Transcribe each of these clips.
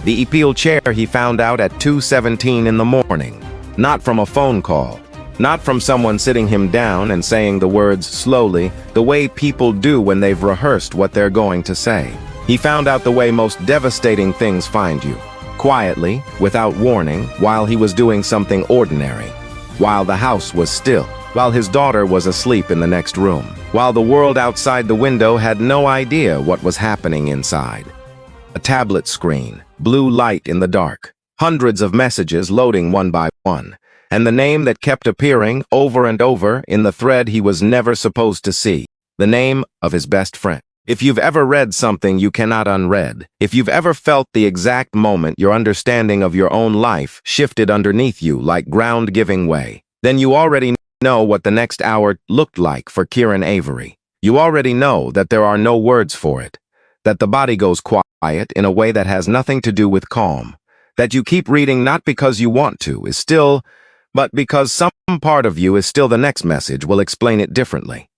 The epeel chair he found out at 2:17 in the morning. Not from a phone call. Not from someone sitting him down and saying the words slowly, the way people do when they've rehearsed what they're going to say. He found out the way most devastating things find you. Quietly, without warning, while he was doing something ordinary. While the house was still. While his daughter was asleep in the next room. While the world outside the window had no idea what was happening inside. A tablet screen, blue light in the dark. Hundreds of messages loading one by one. And the name that kept appearing over and over in the thread he was never supposed to see. The name of his best friend. If you've ever read something you cannot unread, if you've ever felt the exact moment your understanding of your own life shifted underneath you like ground giving way, then you already know what the next hour looked like for Kieran Avery. You already know that there are no words for it, that the body goes quiet in a way that has nothing to do with calm, that you keep reading not because you want to, is still, but because some part of you is still the next message will explain it differently.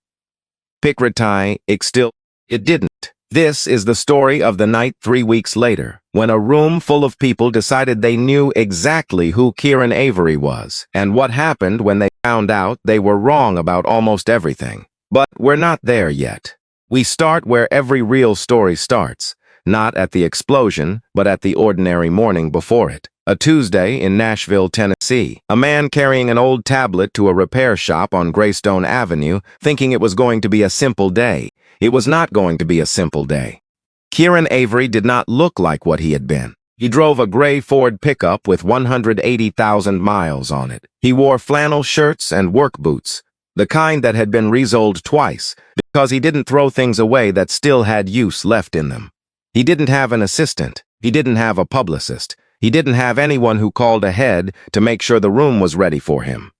Pikritai, it didn't. This is the story of the night 3 weeks later, when a room full of people decided they knew exactly who Kieran Avery was, and what happened when they found out they were wrong about almost everything. But we're not there yet. We start where every real story starts, not at the explosion, but at the ordinary morning before it. A Tuesday in Nashville, Tennessee. A man carrying an old tablet to a repair shop on Greystone Avenue, thinking it was going to be a simple day. It was not going to be a simple day. Kieran Avery did not look like what he had been. He drove a gray Ford pickup with 180,000 miles on it. He wore flannel shirts and work boots, the kind that had been resoled twice, because he didn't throw things away that still had use left in them. He didn't have an assistant. He didn't have a publicist. He didn't have anyone who called ahead to make sure the room was ready for him.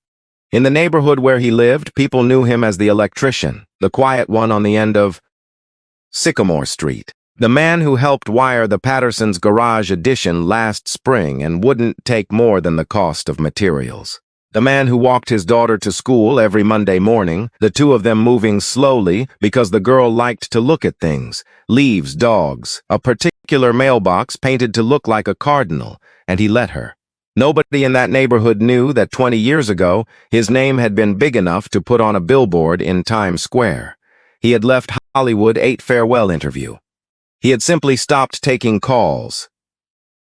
In the neighborhood where he lived, people knew him as the electrician, the quiet one on the end of Sycamore Street. The man who helped wire the Patterson's garage addition last spring and wouldn't take more than the cost of materials. The man who walked his daughter to school every Monday morning, the two of them moving slowly because the girl liked to look at things, leaves, dogs, a particular mailbox painted to look like a cardinal, and he let her. Nobody in that neighborhood knew that 20 years ago, his name had been big enough to put on a billboard in Times Square. He had left Hollywood 8 farewell interview. He had simply stopped taking calls.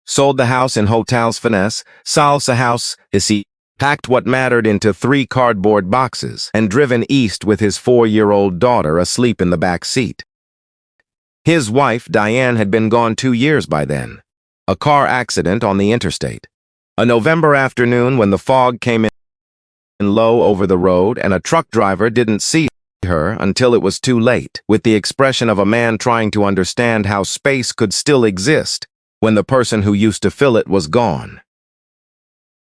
Sold the house in hotels finesse, salsa house, he packed what mattered into 3 cardboard boxes, and driven east with his 4-year-old daughter asleep in the back seat. His wife, Diane, had been gone 2 years by then. A car accident on the interstate. A November afternoon when the fog came in low over the road and a truck driver didn't see her until it was too late, with the expression of a man trying to understand how space could still exist when the person who used to fill it was gone.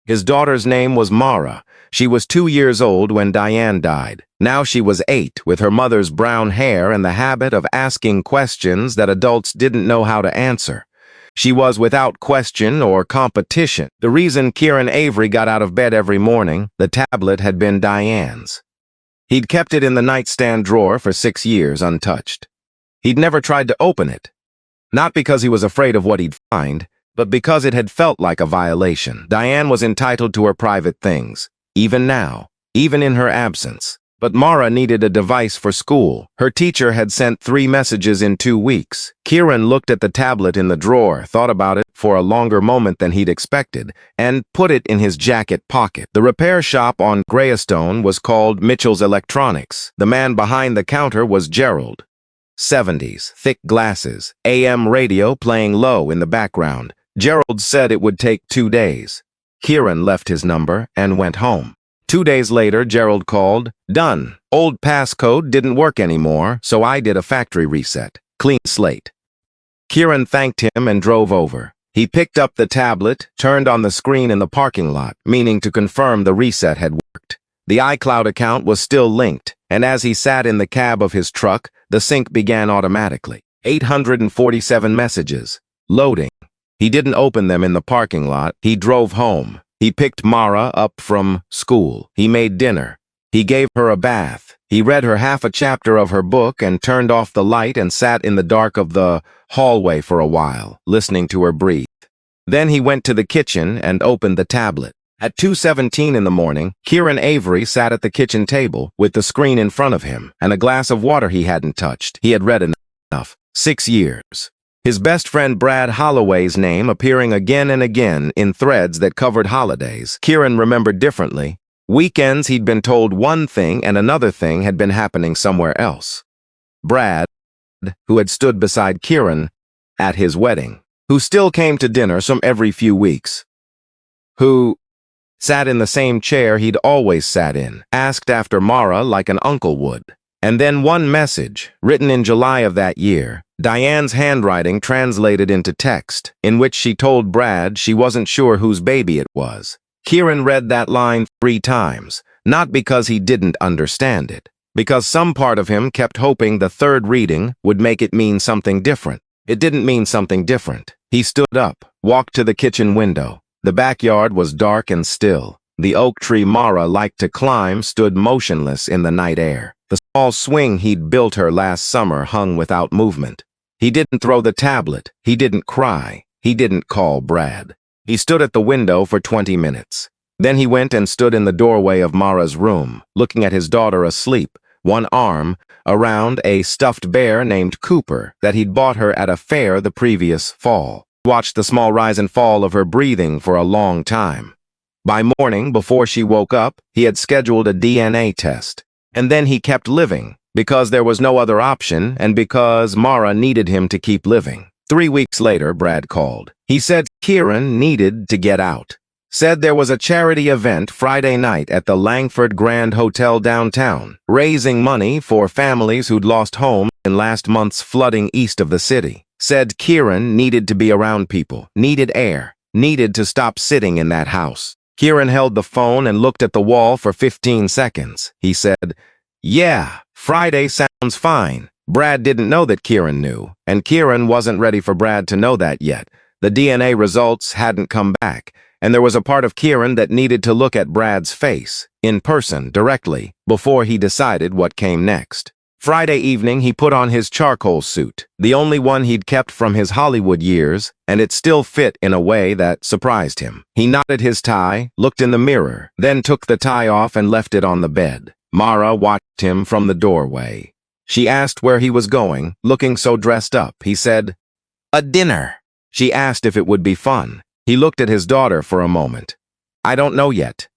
His daughter's name was Mara. She was 2 years old when Diane died. Now she was 8, with her mother's brown hair and the habit of asking questions that adults didn't know how to answer. She was without question or competition. The reason Kieran Avery got out of bed every morning, the tablet had been Diane's. He'd kept it in the nightstand drawer for 6 years untouched. He'd never tried to open it. Not because he was afraid of what he'd find, but because it had felt like a violation. Diane was entitled to her private things, even now, even in her absence. But Mara needed a device for school. Her teacher had sent 3 messages in 2 weeks. Kieran looked at the tablet in the drawer, thought about it for a longer moment than he'd expected, and put it in his jacket pocket. The repair shop on Greystone was called Mitchell's Electronics. The man behind the counter was Gerald. 70s, thick glasses, AM radio playing low in the background. Gerald said it would take 2 days. Kieran left his number and went home. 2 days later, Gerald called. Done. Old passcode didn't work anymore, so I did a factory reset. Clean slate. Kieran thanked him and drove over. He picked up the tablet, turned on the screen in the parking lot, meaning to confirm the reset had worked. The iCloud account was still linked, and as he sat in the cab of his truck, the sync began automatically. 847 messages. Loading. He didn't open them in the parking lot. He drove home. He picked Mara up from school. He made dinner. He gave her a bath. He read her half a chapter of her book and turned off the light and sat in the dark of the hallway for a while, listening to her breathe. Then he went to the kitchen and opened the tablet. At 2:17 in the morning, Kieran Avery sat at the kitchen table with the screen in front of him and a glass of water he hadn't touched. He had read enough. 6 years. His best friend Brad Holloway's name appearing again and again in threads that covered holidays. Kieran remembered differently. Weekends he'd been told one thing and another thing had been happening somewhere else. Brad, who had stood beside Kieran at his wedding, who still came to dinner some every few weeks, who sat in the same chair he'd always sat in, asked after Mara like an uncle would. And then one message, written in July of that year, Diane's handwriting translated into text, in which she told Brad she wasn't sure whose baby it was. Kieran read that line 3 times, not because he didn't understand it, because some part of him kept hoping the third reading would make it mean something different. It didn't mean something different. He stood up, walked to the kitchen window. The backyard was dark and still. The oak tree Mara liked to climb stood motionless in the night air. The small swing he'd built her last summer hung without movement. He didn't throw the tablet. He didn't cry. He didn't call Brad. He stood at the window for 20 minutes. Then he went and stood in the doorway of Mara's room, looking at his daughter asleep, one arm around a stuffed bear named Cooper that he'd bought her at a fair the previous fall. He watched the small rise and fall of her breathing for a long time. By morning, before she woke up, he had scheduled a DNA test. And then he kept living, because there was no other option and because Mara needed him to keep living. 3 weeks later, Brad called. He said Kieran needed to get out. Said there was a charity event Friday night at the Langford Grand Hotel downtown, raising money for families who'd lost homes in last month's flooding east of the city. Said Kieran needed to be around people, needed air, needed to stop sitting in that house. Kieran held the phone and looked at the wall for 15 seconds. He said, "Yeah, Friday sounds fine." Brad didn't know that Kieran knew, and Kieran wasn't ready for Brad to know that yet. The DNA results hadn't come back, and there was a part of Kieran that needed to look at Brad's face, in person, directly, before he decided what came next. Friday evening, he put on his charcoal suit, the only one he'd kept from his Hollywood years, and it still fit in a way that surprised him. He knotted his tie, looked in the mirror, then took the tie off and left it on the bed. Mara watched him from the doorway. She asked where he was going, looking so dressed up. He said, "A dinner." She asked if it would be fun. He looked at his daughter for a moment. "I don't know yet."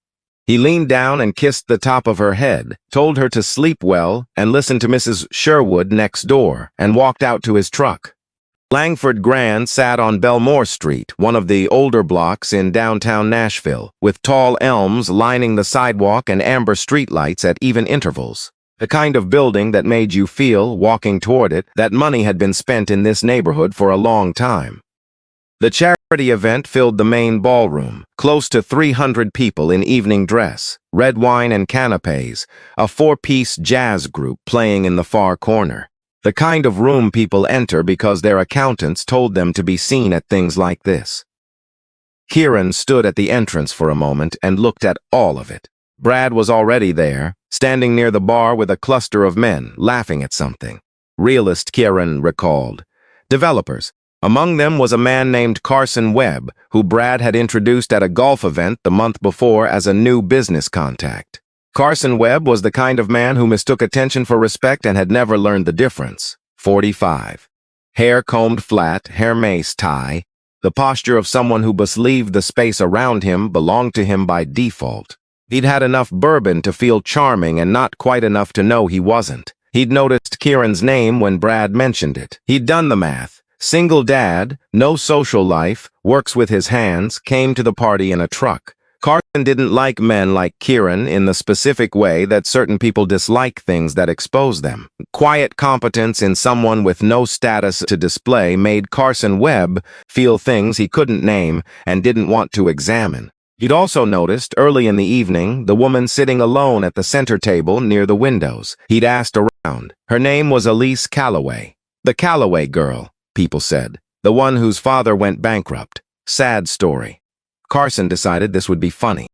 He leaned down and kissed the top of her head, told her to sleep well and listen to Mrs. Sherwood next door, and walked out to his truck. Langford Grand sat on Belmore Street, one of the older blocks in downtown Nashville, with tall elms lining the sidewalk and amber streetlights at even intervals. The kind of building that made you feel, walking toward it, that money had been spent in this neighborhood for a long time. The charity event filled the main ballroom, close to 300 people in evening dress, red wine and canapes, a 4-piece jazz group playing in the far corner. The kind of room people enter because their accountants told them to be seen at things like this. Kieran stood at the entrance for a moment and looked at all of it. Brad was already there, standing near the bar with a cluster of men, laughing at something. Realist, Kieran recalled. Developers. Among them was a man named Carson Webb, who Brad had introduced at a golf event the month before as a new business contact. Carson Webb was the kind of man who mistook attention for respect and had never learned the difference. 45. Hair combed flat, Hermes tie, the posture of someone who believed the space around him belonged to him by default. He'd had enough bourbon to feel charming and not quite enough to know he wasn't. He'd noticed Kieran's name when Brad mentioned it. He'd done the math. Single dad, no social life, works with his hands, came to the party in a truck. Carson didn't like men like Kieran in the specific way that certain people dislike things that expose them. Quiet competence in someone with no status to display made Carson Webb feel things he couldn't name and didn't want to examine. He'd also noticed, early in the evening, the woman sitting alone at the center table near the windows. He'd asked around. Her name was Elise Calloway. The Calloway girl, people said. The one whose father went bankrupt. Sad story. Carson decided this would be funny.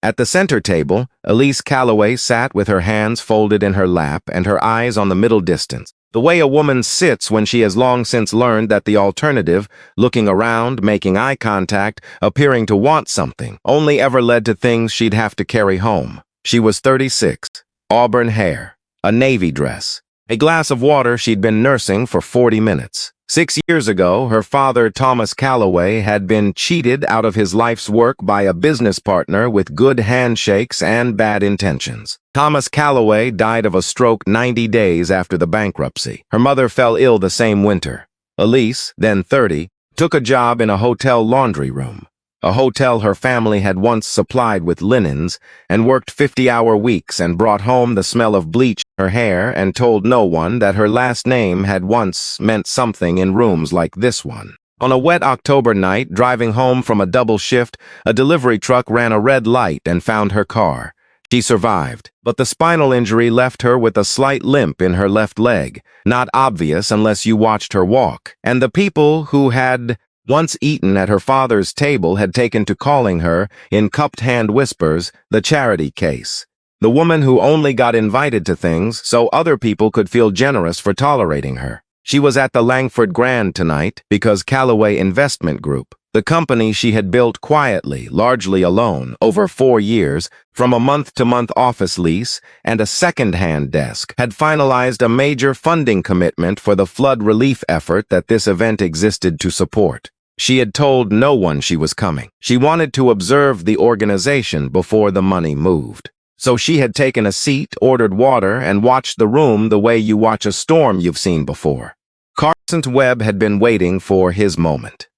At the center table, Elise Calloway sat with her hands folded in her lap and her eyes on the middle distance. The way a woman sits when she has long since learned that the alternative, looking around, making eye contact, appearing to want something, only ever led to things she'd have to carry home. She was 36, auburn hair, a navy dress, a glass of water she'd been nursing for 40 minutes. 6 years ago, her father, Thomas Calloway, had been cheated out of his life's work by a business partner with good handshakes and bad intentions. Thomas Calloway died of a stroke 90 days after the bankruptcy. Her mother fell ill the same winter. Elise, then 30, took a job in a hotel laundry room, a hotel her family had once supplied with linens, and worked 50-hour weeks and brought home the smell of bleach in her hair and told no one that her last name had once meant something in rooms like this one. On a wet October night, driving home from a double shift, a delivery truck ran a red light and found her car. She survived, but the spinal injury left her with a slight limp in her left leg, not obvious unless you watched her walk, and the people who had once eaten at her father's table had taken to calling her, in cupped hand whispers, the charity case. The woman who only got invited to things so other people could feel generous for tolerating her. She was at the Langford Grand tonight because Calloway Investment Group, the company she had built quietly, largely alone, over 4 years, from a month-to-month office lease and a second-hand desk, had finalized a major funding commitment for the flood relief effort that this event existed to support. She had told no one she was coming. She wanted to observe the organization before the money moved. So she had taken a seat, ordered water, and watched the room the way you watch a storm you've seen before. Carson Webb had been waiting for his moment.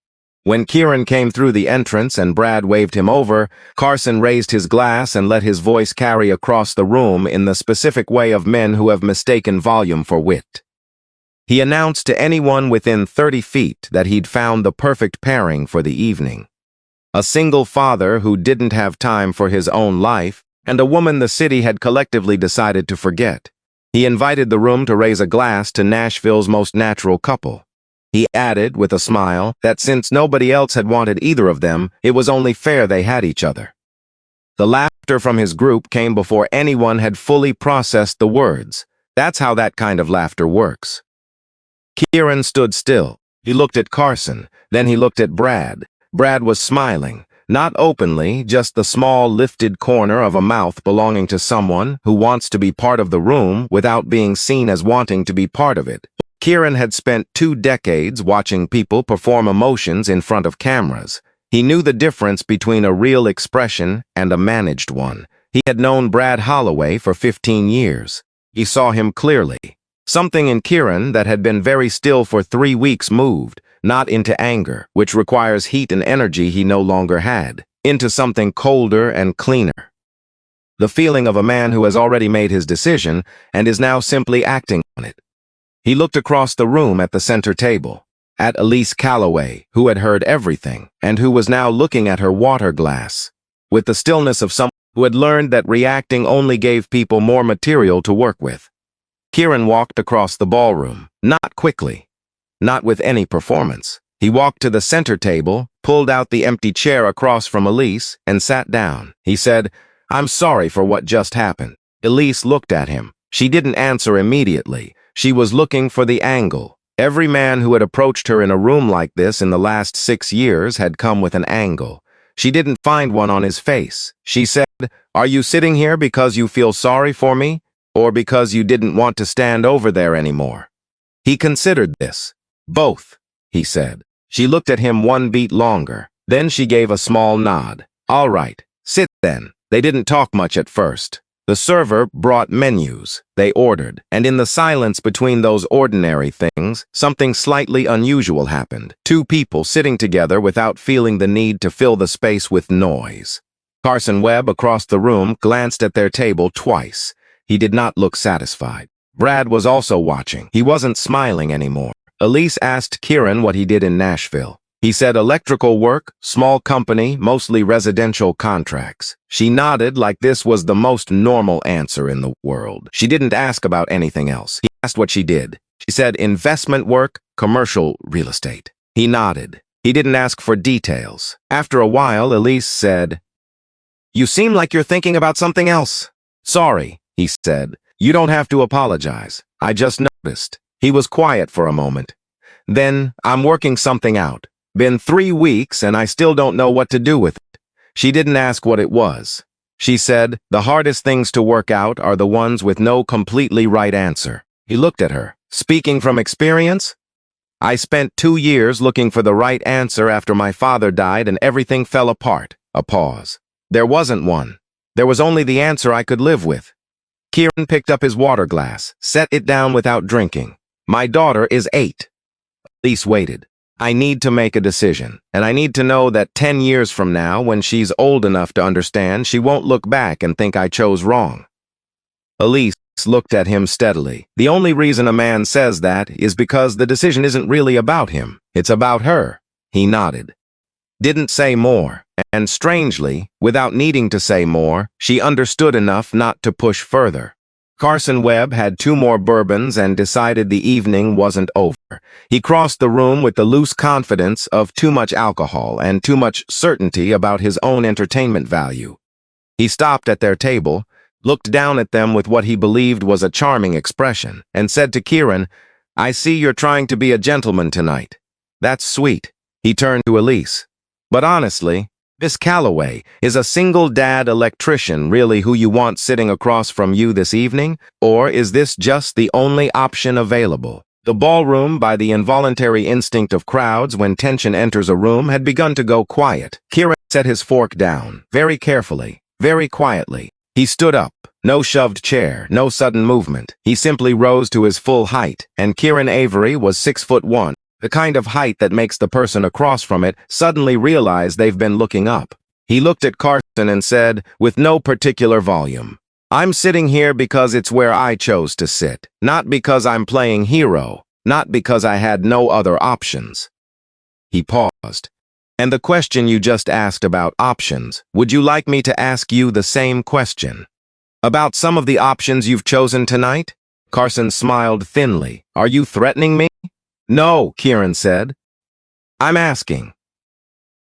When Kieran came through the entrance and Brad waved him over, Carson raised his glass and let his voice carry across the room in the specific way of men who have mistaken volume for wit. He announced to anyone within 30 feet that he'd found the perfect pairing for the evening. A single father who didn't have time for his own life, and a woman the city had collectively decided to forget. He invited the room to raise a glass to Nashville's most natural couple. He added, with a smile, that since nobody else had wanted either of them, it was only fair they had each other. The laughter from his group came before anyone had fully processed the words. That's how that kind of laughter works. Kieran stood still. He looked at Carson, then he looked at Brad. Brad was smiling, not openly, just the small lifted corner of a mouth belonging to someone who wants to be part of the room without being seen as wanting to be part of it. Kieran had spent 2 decades watching people perform emotions in front of cameras. He knew the difference between a real expression and a managed one. He had known Brad Holloway for 15 years. He saw him clearly. Something in Kieran that had been very still for 3 weeks moved, not into anger, which requires heat and energy he no longer had, into something colder and cleaner. The feeling of a man who has already made his decision and is now simply acting on it. He looked across the room at the center table, at Elise Calloway, who had heard everything, and who was now looking at her water glass, with the stillness of someone who had learned that reacting only gave people more material to work with. Kieran walked across the ballroom, not quickly, not with any performance. He walked to the center table, pulled out the empty chair across from Elise, and sat down. He said, "I'm sorry for what just happened." Elise looked at him. She didn't answer immediately. She was looking for the angle. Every man who had approached her in a room like this in the last 6 years had come with an angle. She didn't find one on his face. She said, "Are you sitting here because you feel sorry for me, or because you didn't want to stand over there anymore?" He considered this. "Both," he said. She looked at him 1 beat longer. Then she gave a small nod. "All right, sit then." They didn't talk much at first. The server brought menus. They ordered, and in the silence between those ordinary things, something slightly unusual happened. 2 people sitting together without feeling the need to fill the space with noise. Carson Webb, across the room, glanced at their table twice. He did not look satisfied. Brad was also watching. He wasn't smiling anymore. Elise asked Kieran what he did in Nashville. He said electrical work, small company, mostly residential contracts. She nodded like this was the most normal answer in the world. She didn't ask about anything else. He asked what she did. She said investment work, commercial real estate. He nodded. He didn't ask for details. After a while, Elise said, "You seem like you're thinking about something else." "Sorry," he said. "You don't have to apologize. I just noticed." He was quiet for a moment. Then, I'm working something out. Been 3 weeks and I still don't know what to do with it. She didn't ask what it was. She said, the hardest things to work out are the ones with no completely right answer. He looked at her. Speaking from experience? I spent 2 years looking for the right answer after my father died and everything fell apart. A pause. There wasn't one. There was only the answer I could live with. Kieran picked up his water glass, set it down without drinking. My daughter is 8. Elise waited. I need to make a decision, and I need to know that 10 years from now, when she's old enough to understand, she won't look back and think I chose wrong. Elise looked at him steadily. The only reason a man says that is because the decision isn't really about him. It's about her. He nodded. Didn't say more, and strangely, without needing to say more, she understood enough not to push further. Carson Webb had 2 more bourbons and decided the evening wasn't over. He crossed the room with the loose confidence of too much alcohol and too much certainty about his own entertainment value. He stopped at their table, looked down at them with what he believed was a charming expression, and said to Kieran, I see you're trying to be a gentleman tonight. That's sweet. He turned to Elise. But honestly, Miss Calloway, is a single dad electrician really who you want sitting across from you this evening? Or is this just the only option available? The ballroom, by the involuntary instinct of crowds when tension enters a room, had begun to go quiet. Kieran set his fork down, very carefully, very quietly. He stood up. No shoved chair, no sudden movement. He simply rose to his full height, and Kieran Avery was 6'1". The kind of height that makes the person across from it suddenly realize they've been looking up. He looked at Carson and said, with no particular volume, I'm sitting here because it's where I chose to sit, not because I'm playing hero, not because I had no other options. He paused. And the question you just asked about options, would you like me to ask you the same question? About some of the options you've chosen tonight? Carson smiled thinly. Are you threatening me? No, Kieran said. I'm asking.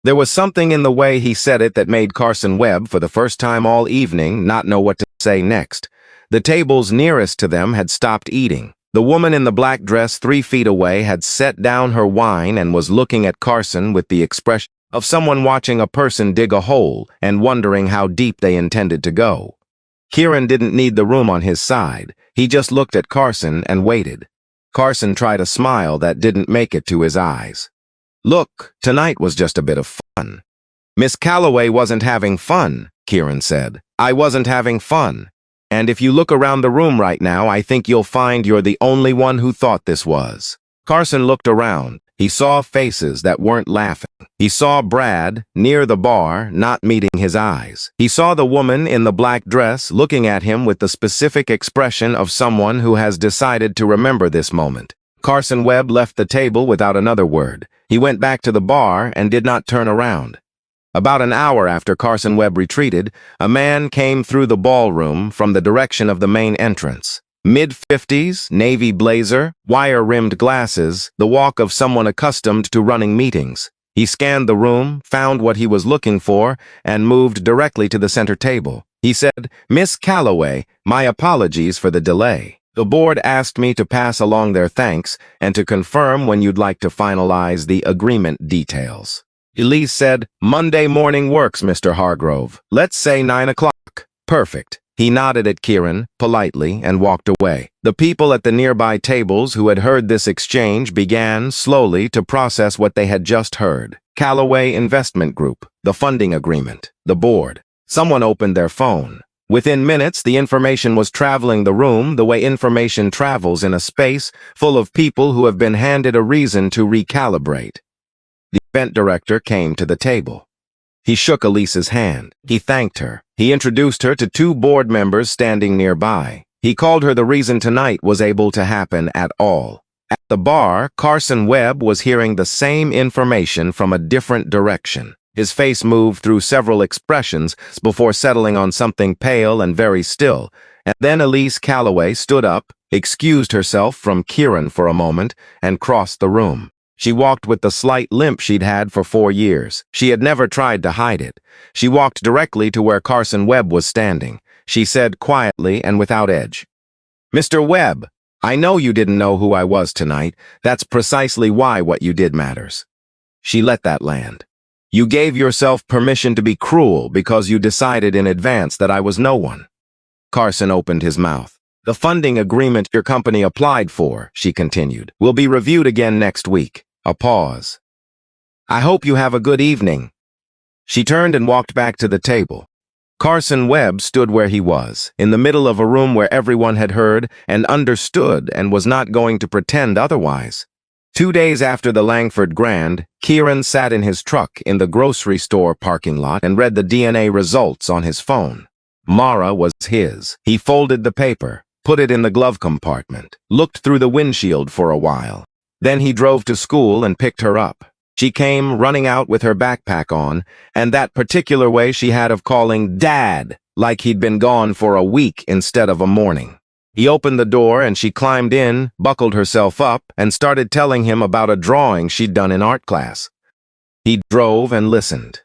There was something in the way he said it that made Carson Webb, for the first time all evening, not know what to say next. The tables nearest to them had stopped eating. The woman in the black dress 3 feet away had set down her wine and was looking at Carson with the expression of someone watching a person dig a hole and wondering how deep they intended to go. Kieran didn't need the room on his side. He just looked at Carson and waited. Carson tried a smile that didn't make it to his eyes. Look, tonight was just a bit of fun. Miss Calloway wasn't having fun, Kieran said. I wasn't having fun. And if you look around the room right now, I think you'll find you're the only one who thought this was. Carson looked around. He saw faces that weren't laughing. He saw Brad, near the bar, not meeting his eyes. He saw the woman in the black dress looking at him with the specific expression of someone who has decided to remember this moment. Carson Webb left the table without another word. He went back to the bar and did not turn around. About an hour after Carson Webb retreated, a man came through the ballroom from the direction of the main entrance. Mid-50s, navy blazer, wire-rimmed glasses, the walk of someone accustomed to running meetings. He scanned the room, found what he was looking for, and moved directly to the center table. He said, Miss Calloway, my apologies for the delay. The board asked me to pass along their thanks and to confirm when you'd like to finalize the agreement details. Elise said, Monday morning works, Mr. Hargrove. Let's say 9 o'clock. Perfect. He nodded at Kieran, politely, and walked away. The people at the nearby tables who had heard this exchange began, slowly, to process what they had just heard. Calloway Investment Group, the funding agreement, the board. Someone opened their phone. Within minutes, the information was traveling the room the way information travels in a space full of people who have been handed a reason to recalibrate. The event director came to the table. He shook Elise's hand. He thanked her. He introduced her to 2 board members standing nearby. He called her the reason tonight was able to happen at all. At the bar, Carson Webb was hearing the same information from a different direction. His face moved through several expressions before settling on something pale and very still. And then Elise Calloway stood up, excused herself from Kieran for a moment, and crossed the room. She walked with the slight limp she'd had for 4 years. She had never tried to hide it. She walked directly to where Carson Webb was standing. She said quietly and without edge, Mr. Webb, I know you didn't know who I was tonight. That's precisely why what you did matters. She let that land. You gave yourself permission to be cruel because you decided in advance that I was no one. Carson opened his mouth. The funding agreement your company applied for, she continued, will be reviewed again next week. A pause. I hope you have a good evening. She turned and walked back to the table. Carson Webb stood where he was, in the middle of a room where everyone had heard and understood and was not going to pretend otherwise. 2 days after the Langford Grand, Kieran sat in his truck in the grocery store parking lot and read the DNA results on his phone. Mara was his. He folded the paper, put it in the glove compartment, looked through the windshield for a while. Then he drove to school and picked her up. She came running out with her backpack on, and that particular way she had of calling Dad, like he'd been gone for a week instead of a morning. He opened the door and she climbed in, buckled herself up, and started telling him about a drawing she'd done in art class. He drove and listened.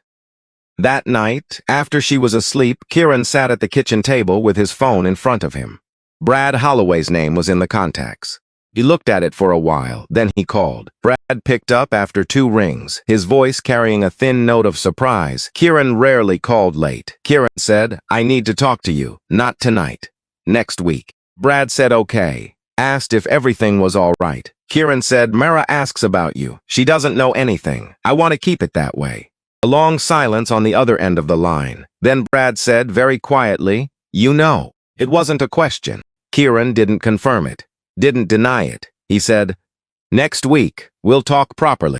That night, after she was asleep, Kieran sat at the kitchen table with his phone in front of him. Brad Holloway's name was in the contacts. He looked at it for a while, then he called. Brad picked up after 2 rings, his voice carrying a thin note of surprise. Kieran rarely called late. Kieran said, I need to talk to you. Not tonight. Next week. Brad said okay. Asked if everything was all right. Kieran said, Mara asks about you. She doesn't know anything. I want to keep it that way. A long silence on the other end of the line. Then Brad said very quietly, you know. It wasn't a question. Kieran didn't confirm it. Didn't deny it. He said, next week, we'll talk properly.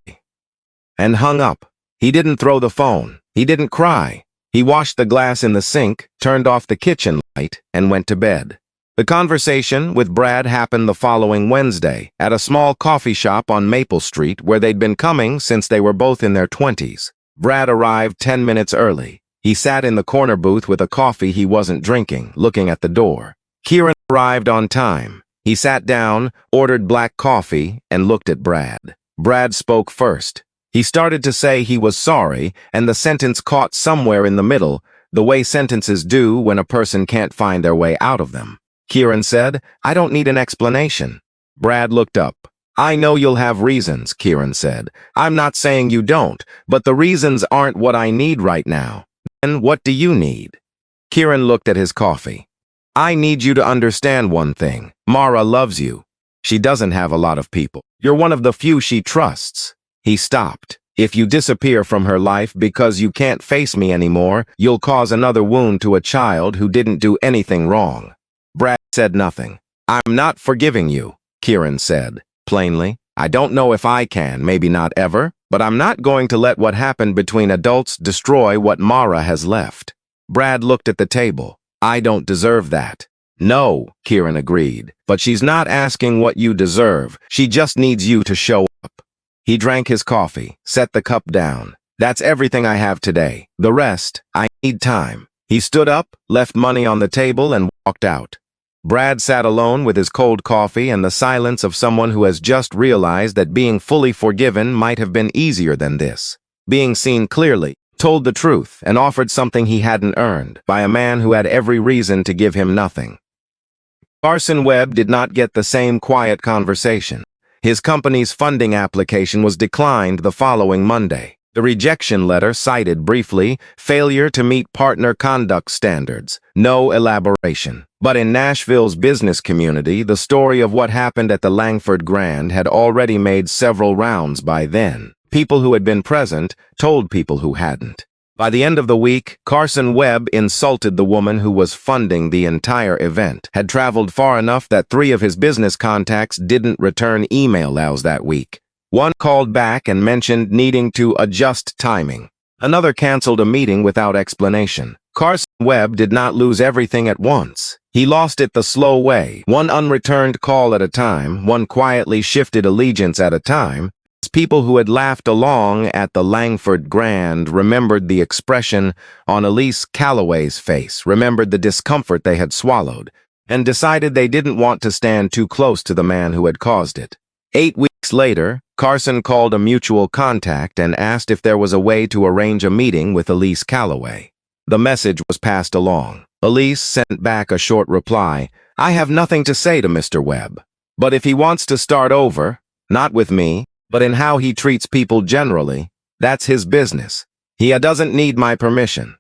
And hung up. He didn't throw the phone. He didn't cry. He washed the glass in the sink, turned off the kitchen light, and went to bed. The conversation with Brad happened the following Wednesday at a small coffee shop on Maple Street where they'd been coming since they were both in their 20s. Brad arrived 10 minutes early. He sat in the corner booth with a coffee he wasn't drinking, looking at the door. Kieran arrived on time. He sat down, ordered black coffee, and looked at Brad. Brad spoke first. He started to say he was sorry, and the sentence caught somewhere in the middle, the way sentences do when a person can't find their way out of them. Kieran said, I don't need an explanation. Brad looked up. I know you'll have reasons, Kieran said. I'm not saying you don't, but the reasons aren't what I need right now. Then what do you need? Kieran looked at his coffee. I need you to understand one thing. Mara loves you. She doesn't have a lot of people. You're one of the few she trusts. He stopped. If you disappear from her life because you can't face me anymore, you'll cause another wound to a child who didn't do anything wrong. Brad said nothing. I'm not forgiving you, Kieran said, plainly. I don't know if I can, maybe not ever, but I'm not going to let what happened between adults destroy what Mara has left. Brad looked at the table. I don't deserve that. No, Kieran agreed, but she's not asking what you deserve. She just needs you to show up. He drank his coffee, set the cup down. That's everything I have today. The rest, I need time. He stood up, left money on the table, and walked out. Brad sat alone with his cold coffee and the silence of someone who has just realized that being fully forgiven might have been easier than this. Being seen clearly, told the truth, and offered something he hadn't earned by a man who had every reason to give him nothing. Carson Webb did not get the same quiet conversation. His company's funding application was declined the following Monday. The rejection letter cited briefly, failure to meet partner conduct standards, no elaboration. But in Nashville's business community, the story of what happened at the Langford Grand had already made several rounds by then. People who had been present told people who hadn't. By the end of the week, Carson Webb insulted the woman who was funding the entire event, had traveled far enough that 3 of his business contacts didn't return emails that week. One called back and mentioned needing to adjust timing. Another canceled a meeting without explanation. Carson Webb did not lose everything at once. He lost it the slow way, one unreturned call at a time, one quietly shifted allegiance at a time. People who had laughed along at the Langford Grand remembered the expression on Elise Calloway's face, remembered the discomfort they had swallowed, and decided they didn't want to stand too close to the man who had caused it. 8 weeks later, Carson called a mutual contact and asked if there was a way to arrange a meeting with Elise Calloway. The message was passed along. Elise sent back a short reply, I have nothing to say to Mr. Webb. But if he wants to start over, not with me, but in how he treats people generally, that's his business. He doesn't need my permission."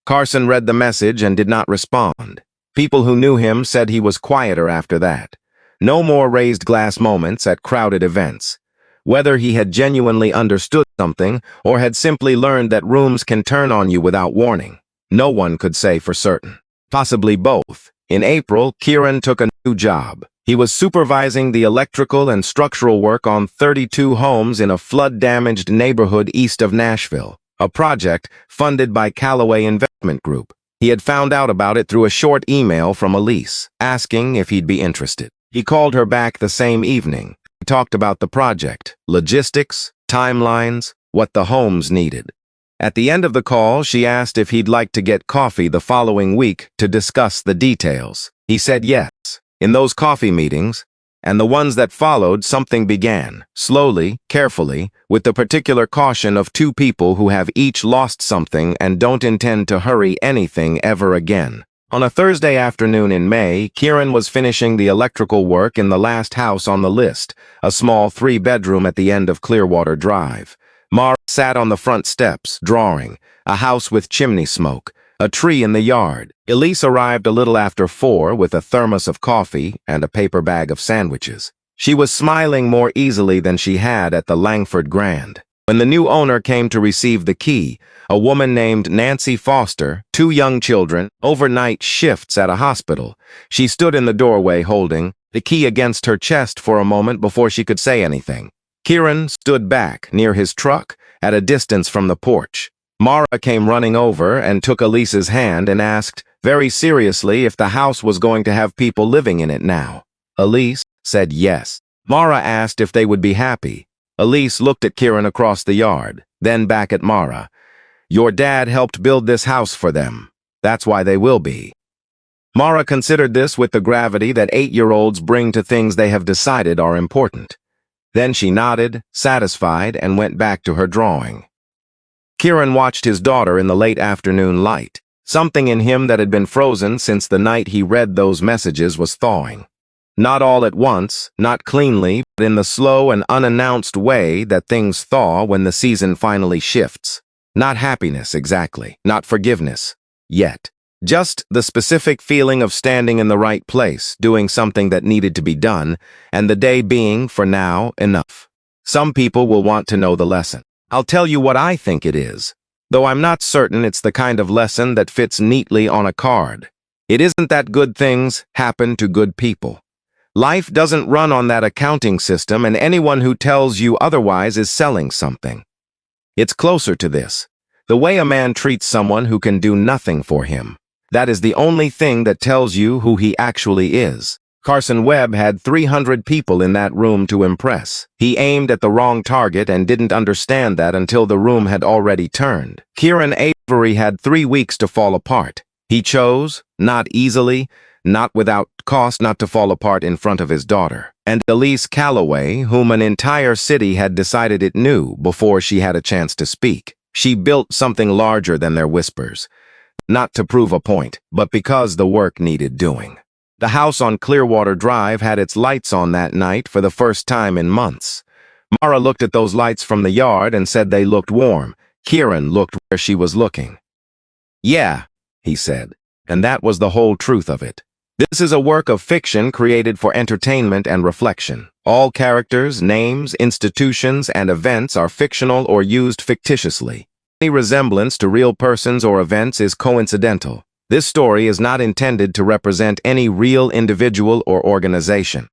Carson read the message and did not respond. People who knew him said he was quieter after that. No more raised glass moments at crowded events. Whether he had genuinely understood something or had simply learned that rooms can turn on you without warning, no one could say for certain. Possibly both. In April, Kieran took a new job. He was supervising the electrical and structural work on 32 homes in a flood-damaged neighborhood east of Nashville, a project funded by Callaway Investment Group. He had found out about it through a short email from Elise, asking if he'd be interested. He called her back the same evening. He talked about the project, logistics, timelines, what the homes needed. At the end of the call, she asked if he'd like to get coffee the following week to discuss the details. He said yes. In those coffee meetings, and the ones that followed, something began, slowly, carefully, with the particular caution of two people who have each lost something and don't intend to hurry anything ever again. On a Thursday afternoon in May, Kieran was finishing the electrical work in the last house on the list, a small 3-bedroom at the end of Clearwater Drive. Mara sat on the front steps, drawing, a house with chimney smoke, a tree in the yard. Elise arrived a little after 4 with a thermos of coffee and a paper bag of sandwiches. She was smiling more easily than she had at the Langford Grand. When the new owner came to receive the key, a woman named Nancy Foster, 2 young children, overnight shifts at a hospital. She stood in the doorway holding the key against her chest for a moment before she could say anything. Kieran stood back near his truck at a distance from the porch. Mara came running over and took Elise's hand and asked, very seriously, if the house was going to have people living in it now. Elise said yes. Mara asked if they would be happy. Elise looked at Kieran across the yard, then back at Mara. "Your dad helped build this house for them. That's why they will be." Mara considered this with the gravity that 8-year-olds bring to things they have decided are important. Then she nodded, satisfied, and went back to her drawing. Kieran watched his daughter in the late afternoon light. Something in him that had been frozen since the night he read those messages was thawing. Not all at once, not cleanly, but in the slow and unannounced way that things thaw when the season finally shifts. Not happiness, exactly. Not forgiveness. Yet. Just the specific feeling of standing in the right place, doing something that needed to be done, and the day being, for now, enough. Some people will want to know the lesson. I'll tell you what I think it is, though I'm not certain it's the kind of lesson that fits neatly on a card. It isn't that good things happen to good people. Life doesn't run on that accounting system, and anyone who tells you otherwise is selling something. It's closer to this. The way a man treats someone who can do nothing for him. That is the only thing that tells you who he actually is. Carson Webb had 300 people in that room to impress. He aimed at the wrong target and didn't understand that until the room had already turned. Kieran Avery had 3 weeks to fall apart. He chose, not easily, not without cost, not to fall apart in front of his daughter. And Elise Callaway, whom an entire city had decided it knew before she had a chance to speak. She built something larger than their whispers. Not to prove a point, but because the work needed doing. The house on Clearwater Drive had its lights on that night for the first time in months. Mara looked at those lights from the yard and said they looked warm. Kieran looked where she was looking. "Yeah," he said, and that was the whole truth of it. This is a work of fiction created for entertainment and reflection. All characters, names, institutions, and events are fictional or used fictitiously. Any resemblance to real persons or events is coincidental. This story is not intended to represent any real individual or organization.